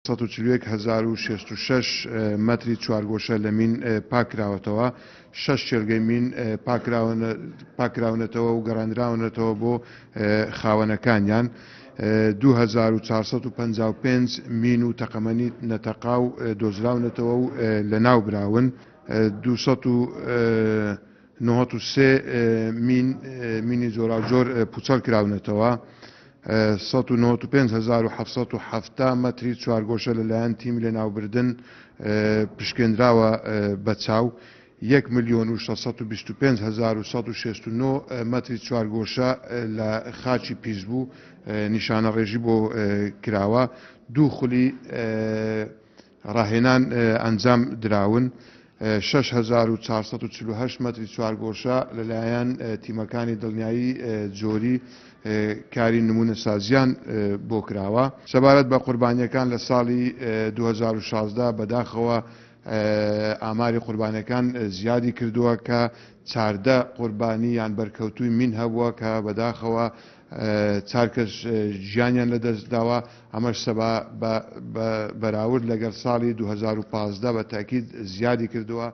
1666 مەتری چوارگۆشە لە مین پاکراوەتەوە 6 شێرگەی مین پاکراونەتەوە و گەڕاندراونەتەوە بۆ خاوەنەکانیان 2455 مین و تەقەمەنی نەتەقاو دۆزراونەتەوە و لە ناو براون 293 مینی زۆراوزۆر پوچەڵ کراونەتەوە 1957 مەتری چوارگۆشە لەلایەن تیم لە ناوبردن پشکێنراوە بە چاو 1,625,169 مەتری چوارگۆشە لە خاچی پیسبوو نیشانە ڕێژی بۆ کراوە دوو خولی ڕاهێنان ئەنجام دراون 6,448 مەتری چوارگۆشە لەلایەن تیمەکانی دڵنیایی جۆری کاری نمونە سازیان بۆ کراوە سەبارەت بە قوربانیەکان لە ساڵی 2016 بەداخەوە ئاماری قوربانەکان زیادی کردووە کە 14 قوربانی یان بەرکەوتووی مین هەبووە کە بەداخەوە 4 کەس ژیانیان لەدەستداوە ئەمەش بەراورد لەگەڵ ساڵی 2015 بە تاکید زیادی کردووە.